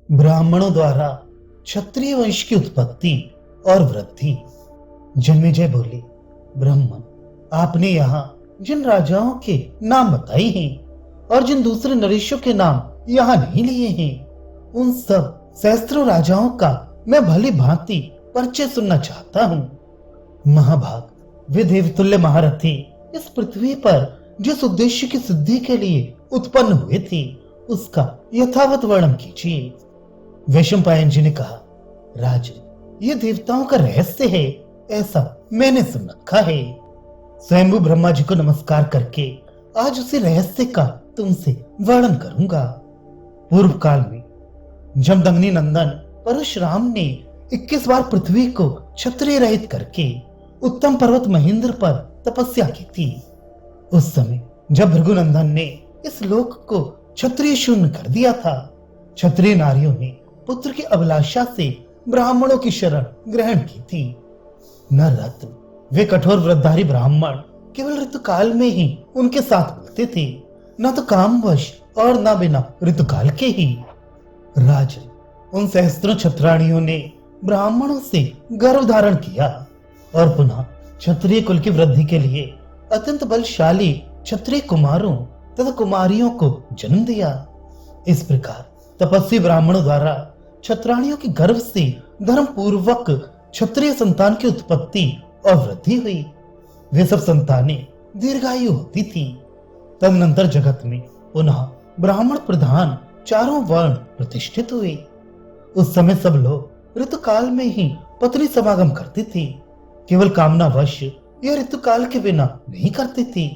ब्राह्मणों द्वारा क्षत्रिय वंश की उत्पत्ति और वृद्धि। जन्मेजय बोले, ब्राह्मण, आपने यहाँ जिन राजाओं के नाम बताए हैं और जिन दूसरे नरेशों के नाम यहाँ नहीं लिए हैं, उन सब सहस्त्रों राजाओं का मैं भली भांति परिचय सुनना चाहता हूँ। महाभाग, वे देवतुल्य महारथी इस पृथ्वी पर जिस उद्देश्य की सिद्धि के लिए उत्पन्न हुए थे, उसका यथावत वर्णन कीजिए। वैशंपायन जी ने कहा, राजन, ये देवताओं का रहस्य है, ऐसा मैंने सुन रखा है। स्वयंभू ब्रह्मा जी को नमस्कार करके आज उसी रहस्य का तुमसे वर्णन करूंगा। पूर्व काल में जमदग्नि नंदन परशुराम ने 21 बार पृथ्वी को क्षत्रिय रहित करके उत्तम पर्वत महेंद्र पर तपस्या की थी। उस समय जब भृगुनंदन ने इस लोक को क्षत्रिय शून्य कर दिया था, क्षत्रिय नारियों ने पुत्र की अभिलाषा से ब्राह्मणों की शरण ग्रहण की थी। न रत्न, वे कठोर व्रतधारी ब्राह्मण केवल ऋतुकाल में ही उनके साथ मिलते थे, न तो कामवश और न बिना ऋतुकाल के ही। राजन, उन सहस्त्रों क्षत्राणियों ने ब्राह्मणों से गर्भ धारण किया और पुनः क्षत्रिय कुल की वृद्धि के लिए अत्यंत बलशाली क्षत्रिय कुमारों तथा कुमारियों को जन्म दिया। इस प्रकार तपस्वी ब्राह्मणों द्वारा क्षत्राणियों के गर्भ से धर्म पूर्वक क्षत्रिय संतान की उत्पत्ति और वृद्धि हुई। वे सब संतानें दीर्घायु होती थी। तदनंतर जगत में पुनः ब्राह्मण प्रधान चारों वर्ण प्रतिष्ठित हुए। उस समय सब लोग ऋतुकाल में ही पत्नी समागम करते थे, केवल कामनावश यह ऋतुकाल के बिना नहीं करते थे।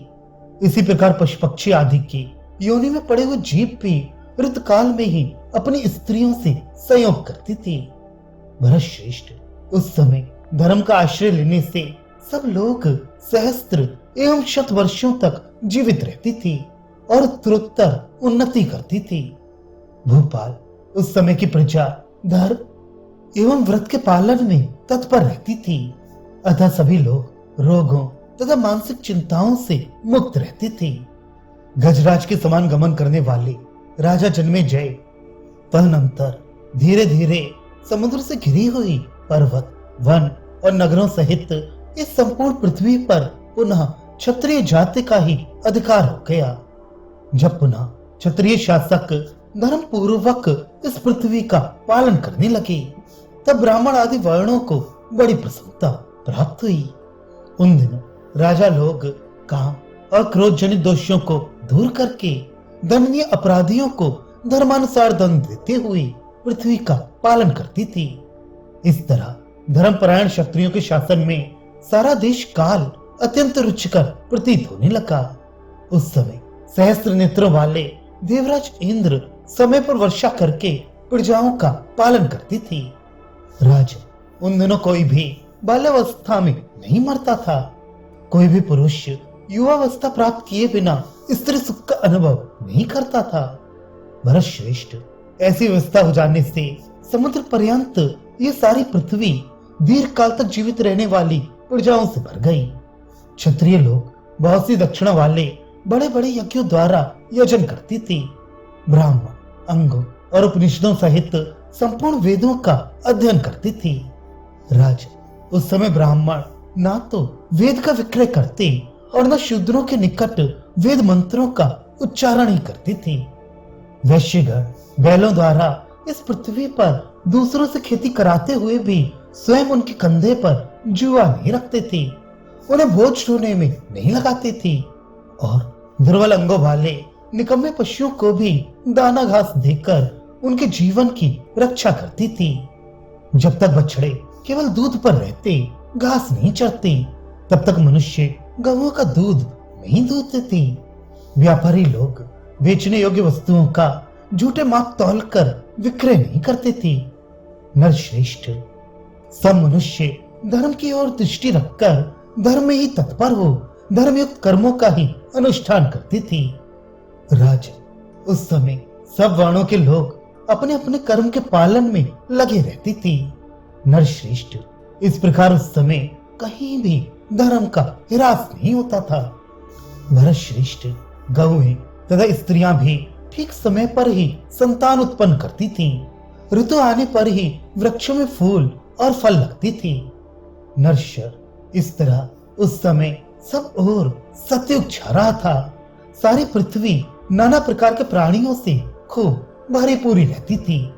इसी प्रकार पशु पक्षी आदि की योनि में पड़े हुए जीव भी ऋतुकाल में ही अपनी स्त्रियों से संयोग करती थी। भरत श्रेष्ठ, उस समय धर्म का आश्रय लेने से सब लोग सहस्त्र एवं शत वर्षों तक जीवित रहती थी और उत्तरोत्तर उन्नति करती थी। भूपाल, उस समय की प्रजा धर्म एवं व्रत के पालन में तत्पर रहती थी, अतः सभी लोग रोगों तथा मानसिक चिंताओं से मुक्त रहते थे। गजराज के समान गमन करने वाले राजा जन्मेजय तदनंतर धीरे धीरे समुद्र से घिरी हुई पर्वत, वन और नगरों सहित इस संपूर्ण पृथ्वी पर पुनः क्षत्रिय जाति का ही अधिकार हो गया। जब पुनः क्षत्रिय शासक धर्म पूर्वक इस पृथ्वी का पालन करने लगे, तब ब्राह्मण आदि वर्णों को बड़ी प्रसन्नता प्राप्त हुई। उन दिनों राजा लोग काम और क्रोध जनित दोषों को दूर करके दंडनीय अपराधियों को धर्मानुसार दंड देते हुए पृथ्वी का पालन करती थी। इस तरह धर्मपरायण क्षत्रियों के शासन में सारा देश काल अत्यंत रुचिकर प्रतीत होने लगा। उस समय सहस्त्र नेत्रों वाले देवराज इंद्र समय पर वर्षा करके प्रजाओं का पालन करती थी। राजा, उन दिनों कोई भी बाल्यावस्था में नहीं मरता था। कोई भी पुरुष युवावस्था प्राप्त किए बिना स्त्री सुख का अनुभव नहीं करता था। भरत श्रेष्ठ, ऐसी व्यवस्था हो जाने से समुद्र पर्यंत ये सारी पृथ्वी दीर्घ काल तक जीवित रहने वाली प्रजाओं से भर गई। क्षत्रिय लोग बहुत सी दक्षिणा वाले बड़े बड़े यज्ञों द्वारा यजन करती थी। ब्राह्मण अंगों और उपनिषदों सहित संपूर्ण वेदों का अध्ययन करती थी। राजा, उस समय ब्राह्मण ना तो वेद का विक्रय करते और न शूद्रों के निकट वेद मंत्रों का उच्चारण ही करती थी। वैश्यगण बैलों द्वारा इस पृथ्वी पर दूसरों से खेती कराते हुए भी स्वयं उनके कंधे पर जुआ नहीं रखते थे, उन्हें बोझ ढोने में नहीं लगाते थे और दुर्बल अंगों वाले निकम्मे पशुओं को भी दाना घास देकर उनके जीवन की रक्षा करती थी। जब तक बछड़े केवल दूध पर रहते, घास नहीं चरते, तब तक मनुष्य गौओं का दूध नहीं दूहते थे। व्यापारी लोग बेचने योग्य वस्तुओं का झूठे माप तौल कर विक्रय नहीं करते थे। नरश्रेष्ठ, सब मनुष्य धर्म की ओर दृष्टि रखकर धर्म में ही तत्पर हो धर्मयुक्त कर्मों का ही अनुष्ठान करती थी। राजा, उस समय सब वर्णों के लोग अपने अपने कर्म के पालन में लगे रहती थी। नरश्रेष्ठ, इस प्रकार उस समय कहीं भी धर्म का ह्रास नहीं होता था। भरत श्रेष्ठ, गौएं तथा स्त्रियां भी ठीक समय पर ही संतान उत्पन्न करती थीं। ऋतु आने पर ही वृक्षों में फूल और फल लगती थी। नरेश्वर, इस तरह उस समय सब ओर सतयुग छा रहा था। सारी पृथ्वी नाना प्रकार के प्राणियों से खूब भरी पूरी रहती थी।